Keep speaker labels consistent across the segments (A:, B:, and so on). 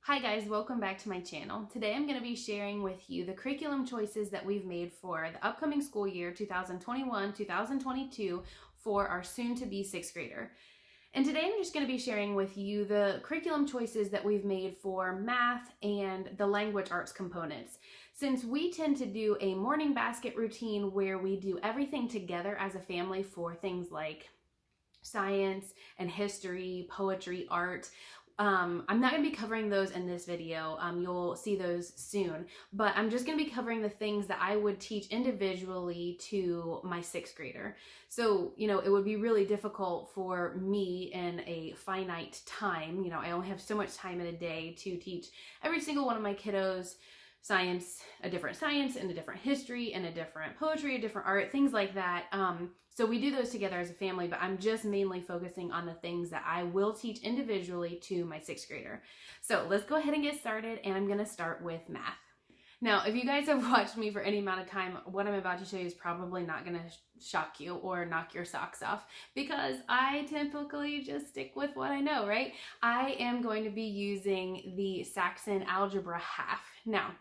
A: Hi guys, welcome back to my channel. Today I'm going to be sharing with you the curriculum choices that we've made for the upcoming school year 2021-2022 for our soon-to-be 6th grader. And today I'm just going to be sharing with you the curriculum choices that we've made for math and the language arts components. Since we tend to do a morning basket routine where we do everything together as a family for things like science and history, poetry, art, I'm not going to be covering those in this video. You'll see those soon, but I'm just going to be covering the things that I would teach individually to my 6th grader. So, it would be really difficult for me in a finite time. I only have so much time in a day to teach every single one of my kiddos science, a different science, and a different history, and a different poetry, a different art, things like that. So we do those together as a family, but I'm just mainly focusing on the things that I will teach individually to my 6th grader. So let's go ahead and get started, and I'm gonna start with math. Now, if you guys have watched me for any amount of time, what I'm about to show you is probably not gonna shock you or knock your socks off, because I typically just stick with what I know, right? I am going to be using the Saxon Algebra half. Now,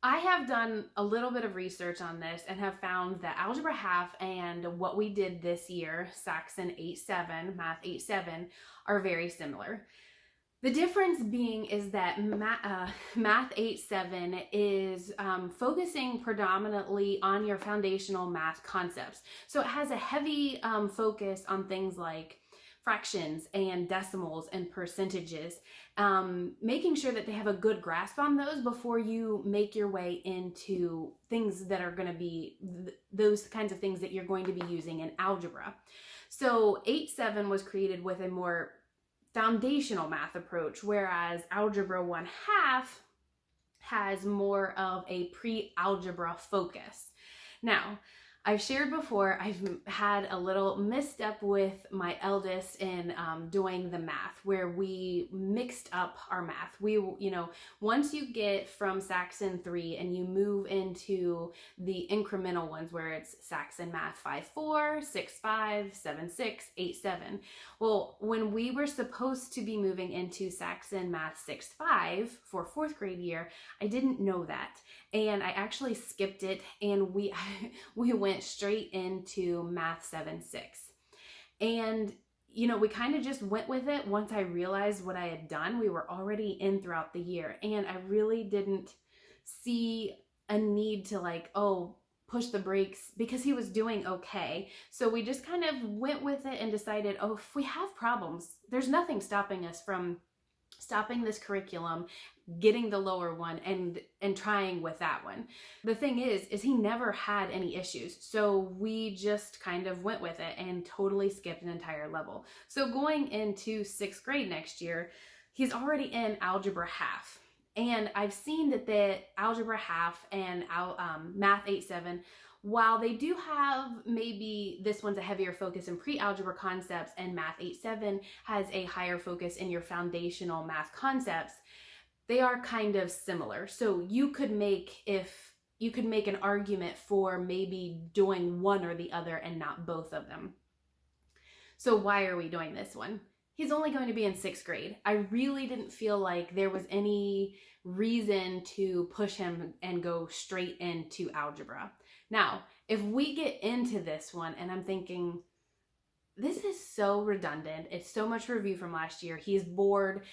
A: I have done a little bit of research on this and have found that Algebra Half and what we did this year, Saxon 8-7, Math 8-7, are very similar. The difference being is that Math 8-7 is focusing predominantly on your foundational math concepts. So it has a heavy focus on things like fractions and decimals and percentages, making sure that they have a good grasp on those before you make your way into things that are going to be those kinds of things that you're going to be using in algebra. So 8-7 was created with a more foundational math approach, whereas Algebra 1/2 has more of a pre-algebra focus. Now, I've shared before, I've had a little misstep with my eldest in doing the math, where we mixed up our math. Once you get from Saxon 3 and you move into the incremental ones, where it's Saxon Math 5-4, 6-5, 7-6, 8-7. Well, when we were supposed to be moving into Saxon Math 6-5 for 4th grade year, I didn't know that. And I actually skipped it, and we went straight into Math 7-6. And, we kind of just went with it. Once I realized what I had done, we were already in throughout the year, and I really didn't see a need to push the brakes, because he was doing okay. So we just kind of went with it and decided, if we have problems, there's nothing stopping us from stopping this curriculum, getting the lower one, and trying with that one. The thing is he never had any issues, so we just kind of went with it and totally skipped an entire level. So going into 6th grade next year, he's already in Algebra Half, and I've seen that the Algebra Half and Math 8-7, while they do have, maybe this one's a heavier focus in pre-algebra concepts and Math 8-7 has a higher focus in your foundational math concepts, they are kind of similar. So you could make an argument for maybe doing one or the other and not both of them. So why are we doing this one? He's only going to be in 6th grade. I really didn't feel like there was any reason to push him and go straight into algebra. Now, if we get into this one and I'm thinking, this is so redundant, it's so much review from last year, he's bored,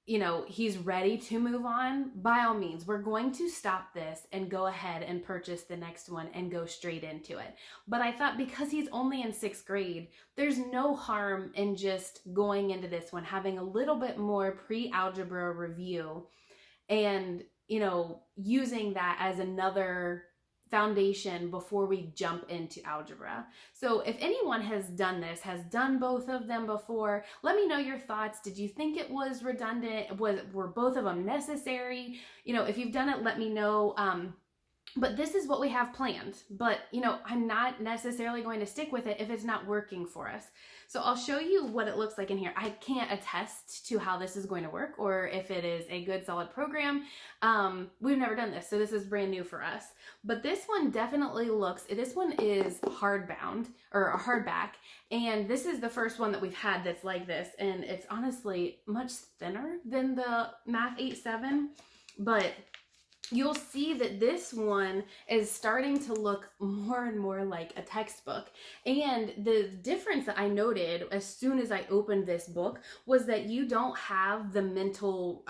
A: he's ready to move on, by all means, we're going to stop this and go ahead and purchase the next one and go straight into it. But I thought, because he's only in 6th grade, there's no harm in just going into this one, having a little bit more pre-algebra review and, using that as another foundation before we jump into algebra. So if anyone has done this, has done both of them before, let me know your thoughts. Did you think it was redundant? Were both of them necessary? If you've done it, let me know. But this is what we have planned. But, I'm not necessarily going to stick with it if it's not working for us. So I'll show you what it looks like in here. I can't attest to how this is going to work or if it is a good solid program. We've never done this, so this is brand new for us. But this one definitely this one is hardbound or a hardback. And this is the first one that we've had that's like this. And it's honestly much thinner than the Math 8-7, but you'll see that this one is starting to look more and more like a textbook. And the difference that I noted as soon as I opened this book was that you don't have the mental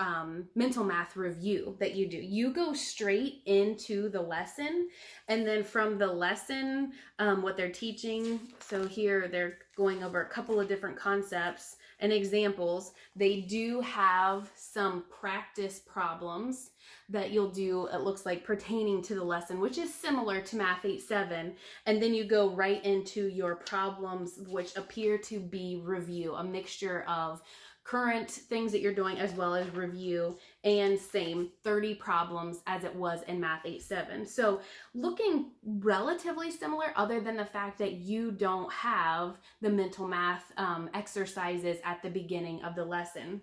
A: math review that you do. You go straight into the lesson, and then from the lesson, what they're teaching. So here they're going over a couple of different concepts and examples. They do have some practice problems that you'll do, it looks like, pertaining to the lesson, which is similar to Math 8-7. And then you go right into your problems, which appear to be review, a mixture of current things that you're doing as well as review, and same 30 problems as it was in Math 8-7. So looking relatively similar, other than the fact that you don't have the mental math exercises at the beginning of the lesson.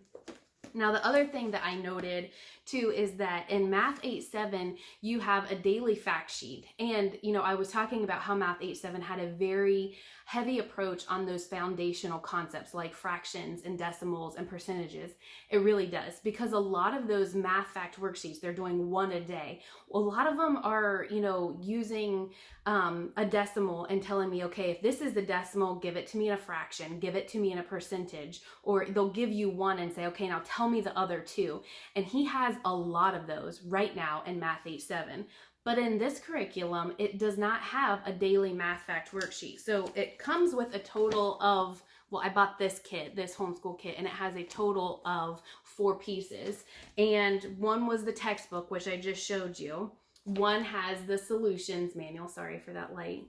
A: Now, the other thing that I noted too is that in Math 8-7, you have a daily fact sheet. And, I was talking about how Math 8-7 had a very heavy approach on those foundational concepts like fractions and decimals and percentages. It really does, because a lot of those math fact worksheets, they're doing one a day. A lot of them are, using a decimal and telling me, okay, if this is the decimal, give it to me in a fraction, give it to me in a percentage, or they'll give you one and say, okay, now tell me the other two. And he has a lot of those right now in Math 8-7. But in this curriculum, it does not have a daily math fact worksheet. So it comes with a total of, well, I bought this kit, this homeschool kit, and it has a total of 4 pieces. And one was the textbook, which I just showed you. One has the solutions manual. Sorry for that light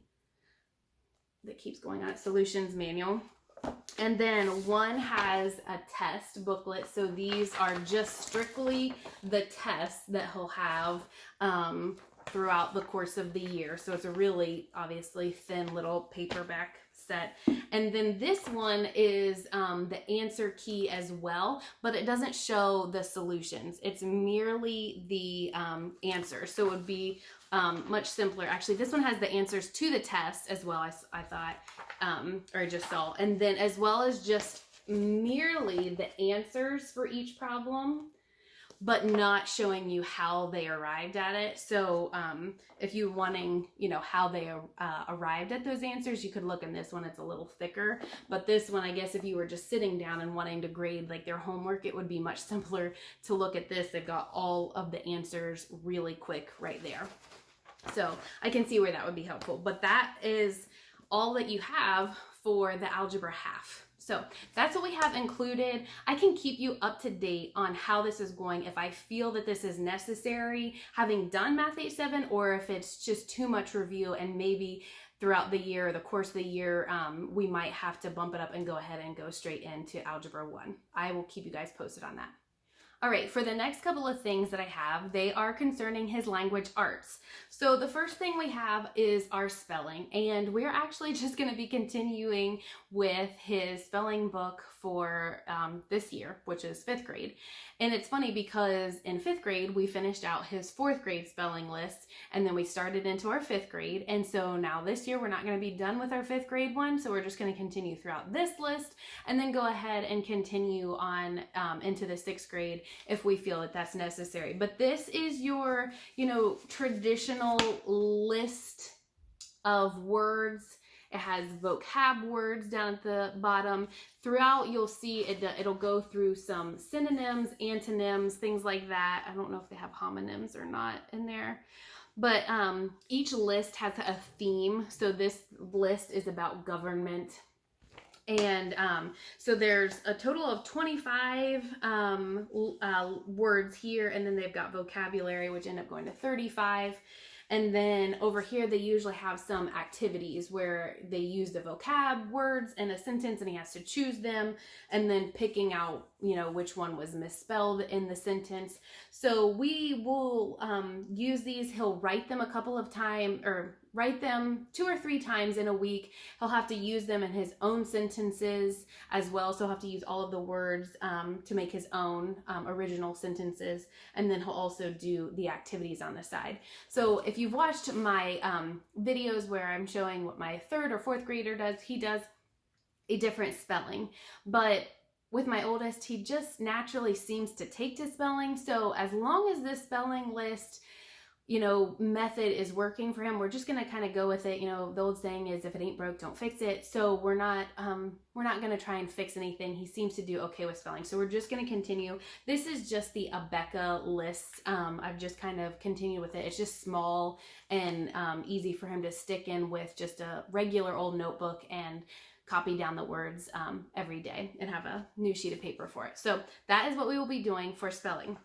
A: that keeps going on. Solutions manual. And then one has a test booklet. So these are just strictly the tests that he'll have throughout the course of the year. So it's a really, obviously, thin little paperback set. And then this one is the answer key as well, but it doesn't show the solutions. It's merely the answers. So it would be much simpler. Actually, this one has the answers to the test as well, I thought, or I just saw. And then as well as just merely the answers for each problem, but not showing you how they arrived at it. So if you're wanting, how they arrived at those answers, you could look in this one. It's a little thicker. But this one, I guess if you were just sitting down and wanting to grade like their homework, it would be much simpler to look at this. They've got all of the answers really quick right there. So I can see where that would be helpful. But that is all that you have for the algebra half. So that's what we have included. I can keep you up to date on how this is going if I feel that this is necessary, having done Math 8-7, or if it's just too much review and maybe throughout the year, or the course of the year, we might have to bump it up and go ahead and go straight into Algebra 1. I will keep you guys posted on that. All right, for the next couple of things that I have, they are concerning his language arts. So the first thing we have is our spelling, and we're actually just going to be continuing with his spelling book for this year, which is 5th grade. And it's funny because in 5th grade, we finished out his 4th grade spelling list, and then we started into our 5th grade. And so now this year, we're not going to be done with our 5th grade one, so we're just going to continue throughout this list, and then go ahead and continue on into the 6th grade if we feel that that's necessary. But this is your, traditional list of words. It has vocab words down at the bottom. Throughout, you'll see it'll go through some synonyms, antonyms, things like that. I don't know if they have homonyms or not in there. But each list has a theme. So this list is about government. And so there's a total of 25 words here, and then they've got vocabulary, which end up going to 35. And then over here, they usually have some activities where they use the vocab words in a sentence and he has to choose them, and then picking out, which one was misspelled in the sentence. So we will use these. He'll write them a couple of times, or write them 2 or 3 times in a week. He'll have to use them in his own sentences as well. So he'll have to use all of the words to make his own original sentences. And then he'll also do the activities on the side. So if you've watched my videos where I'm showing what my 3rd or 4th grader does, he does a different spelling. But with my oldest, he just naturally seems to take to spelling. So as long as this spelling list method is working for him, we're just going to kind of go with it. The old saying is, if it ain't broke, don't fix it. So we're not going to try and fix anything. He seems to do okay with spelling. So we're just going to continue. This is just the Abeka list. I've just kind of continued with it. It's just small and easy for him to stick in with just a regular old notebook and copy down the words every day and have a new sheet of paper for it. So that is what we will be doing for spelling.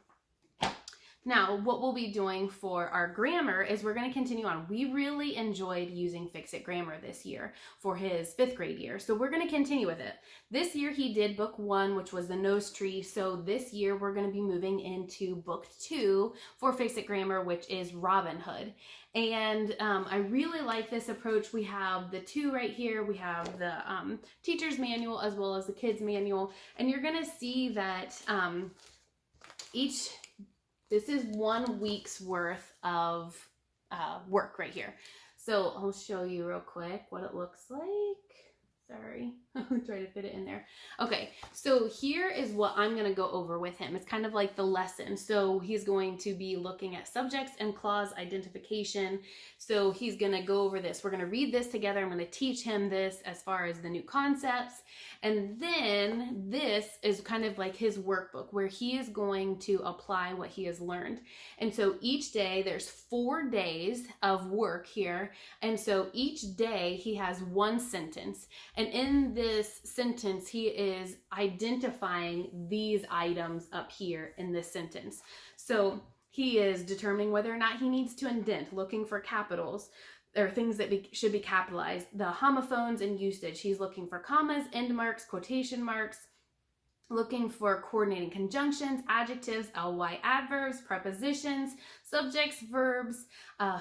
A: Now, what we'll be doing for our grammar is we're going to continue on. We really enjoyed using Fix-It Grammar this year for his 5th grade year. So we're going to continue with it. This year he did book 1, which was the nose tree. So this year we're going to be moving into book 2 for Fix-It Grammar, which is Robin Hood. And I really like this approach. We have the 2 right here. We have the teacher's manual as well as the kids manual. And you're going to see that this is 1 week's worth of work right here. So I'll show you real quick what it looks like. Sorry, I'm trying to fit it in there. Okay, so here is what I'm going to go over with him. It's kind of like the lesson. So he's going to be looking at subjects and clause identification. So he's going to go over this. We're going to read this together. I'm going to teach him this as far as the new concepts. And then this is kind of like his workbook where he is going to apply what he has learned. And so each day, there's 4 days of work here. And so each day he has 1 sentence. And in this sentence, he is identifying these items up here in this sentence. So he is determining whether or not he needs to indent, looking for capitals, or things that should be capitalized. The homophones and usage. He's looking for commas, end marks, quotation marks, looking for coordinating conjunctions, adjectives, ly adverbs, prepositions, subjects, verbs,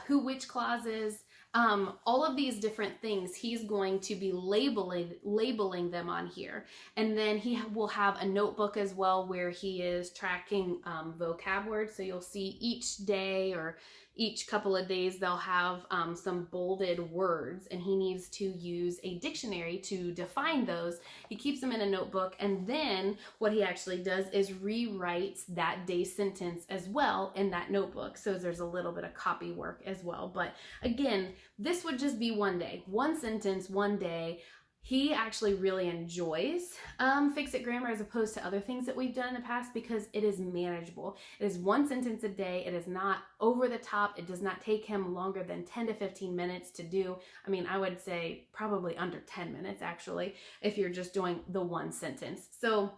A: who, which clauses, all of these different things. He's going to be labeling them on here. And then he will have a notebook as well where he is tracking vocab words. So you'll see each day or each couple of days they'll have some bolded words, and he needs to use a dictionary to define those. He keeps them in a notebook, and then what he actually does is rewrites that day's sentence as well in that notebook. So there's a little bit of copy work as well. But again, this would just be 1 day, 1 sentence, 1 day. He actually really enjoys Fix-It Grammar as opposed to other things that we've done in the past because it is manageable. It is 1 sentence a day. It is not over the top. It does not take him longer than 10 to 15 minutes to do. I mean, I would say probably under 10 minutes actually if you're just doing the 1 sentence. So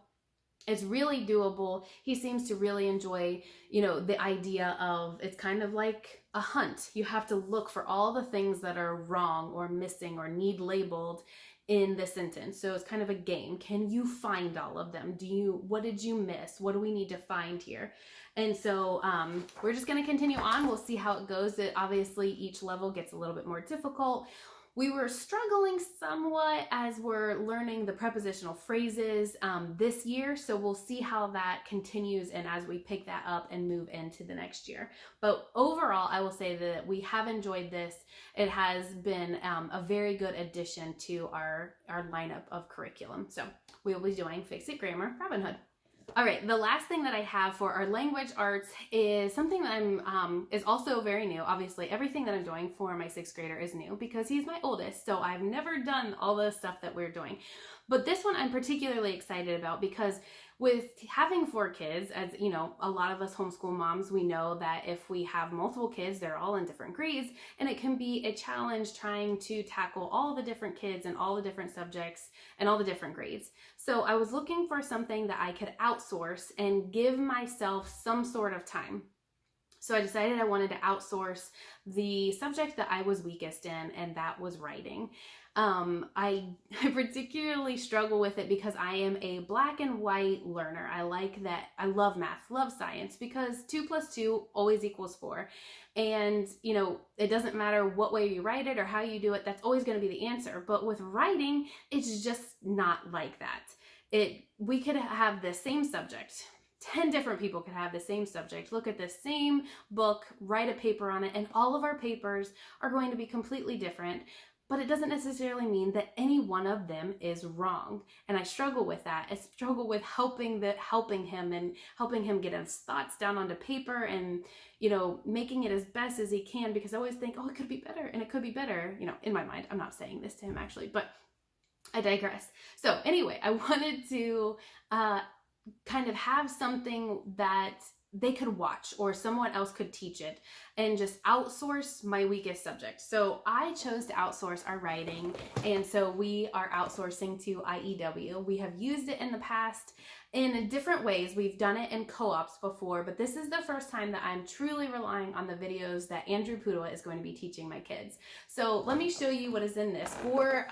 A: it's really doable. He seems to really enjoy, the idea of it's kind of like a hunt. You have to look for all the things that are wrong or missing or need labeled in the sentence. So it's kind of a game. Can you find all of them? What did you miss? What do we need to find here? And so we're just going to continue on. We'll see how it goes. Obviously, each level gets a little bit more difficult. We were struggling somewhat as we're learning the prepositional phrases this year, so we'll see how that continues and as we pick that up and move into the next year. But overall, I will say that we have enjoyed this. It has been a very good addition to our lineup of curriculum. So we will be doing Fix-It Grammar, Robin Hood. All right, the last thing that I have for our language arts is something that is also very new. Obviously, everything that I'm doing for my 6th grader is new because he's my oldest, so I've never done all the stuff that we're doing. But this one I'm particularly excited about because with having 4 kids, as you know, a lot of us homeschool moms, we know that if we have multiple kids, they're all in different grades, and it can be a challenge trying to tackle all the different kids and all the different subjects and all the different grades. So I was looking for something that I could outsource and give myself some sort of time. So I decided I wanted to outsource the subject that I was weakest in, and that was writing. I particularly struggle with it because I am a black and white learner. I like that. I love math, love science, because 2 + 2 always equals 4. And, you know, it doesn't matter what way you write it or how you do it, that's always going to be the answer. But with writing, it's just not like that. We could have the same subject. 10 different people could have the same subject, look at the same book, write a paper on it, and all of our papers are going to be completely different. But it doesn't necessarily mean that any one of them is wrong. And I struggle with that. I struggle with helping him and helping him get his thoughts down onto paper and, you know, making it as best as he can, because I always think, oh, it could be better, and it could be better, you know, in my mind. I'm not saying this to him actually, but I digress. So anyway, I wanted to kind of have something that they could watch or someone else could teach it and just outsource my weakest subject. So I chose to outsource our writing, and so we are outsourcing to IEW. We have used it in the past in different ways. We've done it in co-ops before, but this is the first time that I'm truly relying on the videos that Andrew Pudua is going to be teaching my kids. So let me show you what is in this. For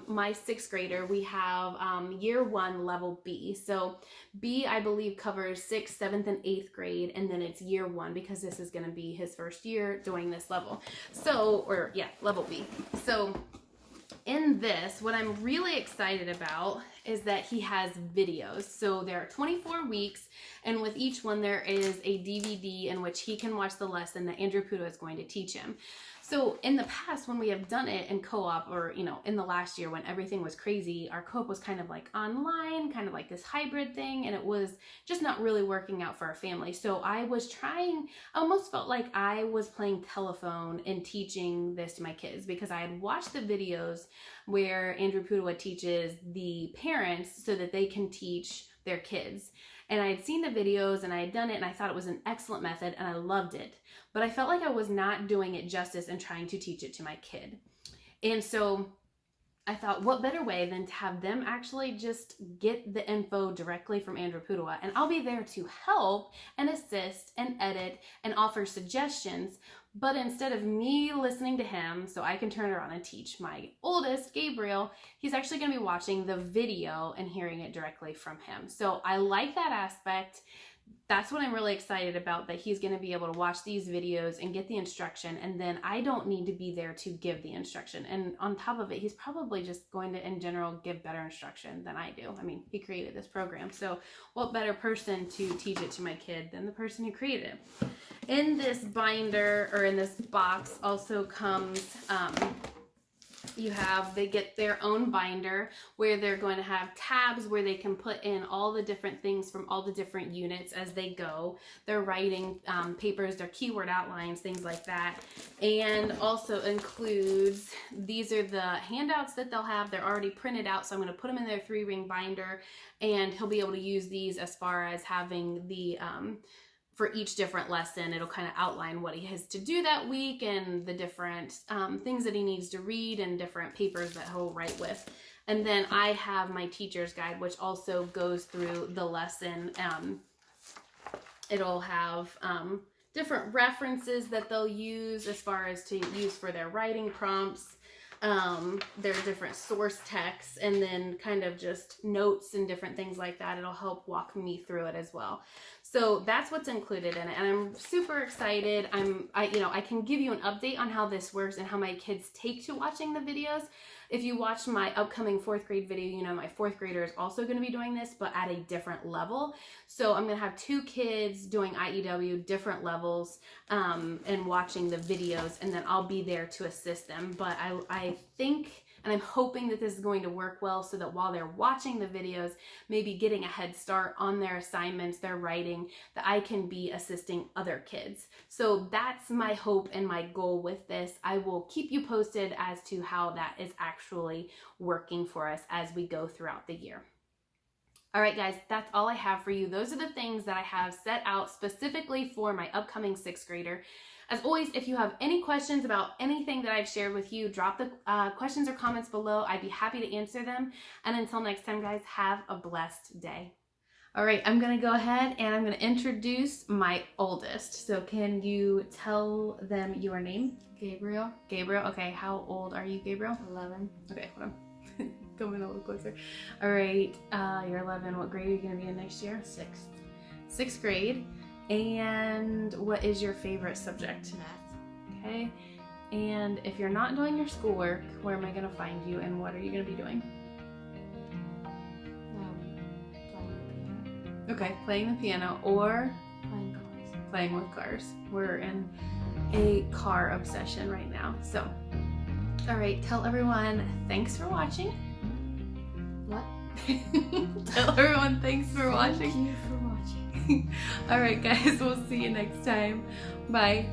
A: my 6th grader, we have year 1 level B. So B, I believe, covers 6th, 7th, and 8th grade, and then it's year 1 because this is going to be his first year doing this level. So, or yeah, level B. So in this, what I'm really excited about is that he has videos. So there are 24 weeks, and with each one there is a DVD in which he can watch the lesson that Andrew Pudua is going to teach him. So in the past, when we have done it in co-op, or, you know, in the last year when everything was crazy, our co-op was kind of like online, kind of like this hybrid thing, and it was just not really working out for our family. So I almost felt like I was playing telephone and teaching this to my kids, because I had watched the videos where Andrew Pudua teaches the parents so that they can teach their kids. And I had seen the videos and I had done it, and I thought it was an excellent method and I loved it. But I felt like I was not doing it justice and trying to teach it to my kid. And so I thought, what better way than to have them actually just get the info directly from Andrew Pudua, and I'll be there to help and assist and edit and offer suggestions. But instead of me listening to him so I can turn around and teach my oldest, Gabriel, he's actually going to be watching the video and hearing it directly from him. So I like that aspect. That's what I'm really excited about, that he's going to be able to watch these videos and get the instruction, and then I don't need to be there to give the instruction. And on top of it, he's probably just going to, in general, give better instruction than I do. I mean, he created this program, so what better person to teach it to my kid than the person who created it? In this binder, or in this box, also comes they get their own binder where they're going to have tabs where they can put in all the different things from all the different units as they go. Their writing papers, their keyword outlines, things like that. And also includes, these are the handouts that they'll have. They're already printed out, so I'm going to put them in their 3-ring binder, and he'll be able to use these as far as having the for each different lesson. It'll kind of outline what he has to do that week and the different things that he needs to read and different papers that he'll write with. And then I have my teacher's guide, which also goes through the lesson. It'll have different references that they'll use as far as to use for their writing prompts. There are different source texts, and then kind of just notes and different things like that. It'll help walk me through it as well. So that's what's included in it, and I'm super excited. I can give you an update on how this works and how my kids take to watching the videos. If you watch my upcoming 4th grade video, you know my 4th grader is also going to be doing this, but at a different level. So I'm going to have 2 kids doing IEW, different levels, and watching the videos, and then I'll be there to assist them. But I think, and I'm hoping that this is going to work well, so that while they're watching the videos, maybe getting a head start on their assignments, their writing, that I can be assisting other kids. So that's my hope and my goal with this. I will keep you posted as to how that is actually working for us as we go throughout the year. All right, guys, that's all I have for you. Those are the things that I have set out specifically for my upcoming 6th grader. As always, if you have any questions about anything that I've shared with you, drop the questions or comments below. I'd be happy to answer them. And until next time, guys, have a blessed day. All right, I'm gonna go ahead and I'm gonna introduce my oldest. So can you tell them your name?
B: Gabriel.
A: Gabriel, okay. How old are you, Gabriel?
B: 11.
A: Okay, hold on. Coming a little closer. All right, you're 11. What grade are you gonna be in next year?
B: 6th.
A: 6th grade. And what is your favorite subject?
B: Math.
A: Okay. And if you're not doing your schoolwork, where am I gonna find you and what are you gonna be doing?
B: Playing the piano.
A: Okay, playing the piano or
B: Playing cards.
A: playing with cars. We're in a car obsession right now. So, all right, tell everyone thanks for watching.
B: What?
A: Tell everyone thanks for watching.
B: Thank you for watching.
A: All right, guys, we'll see you next time. Bye.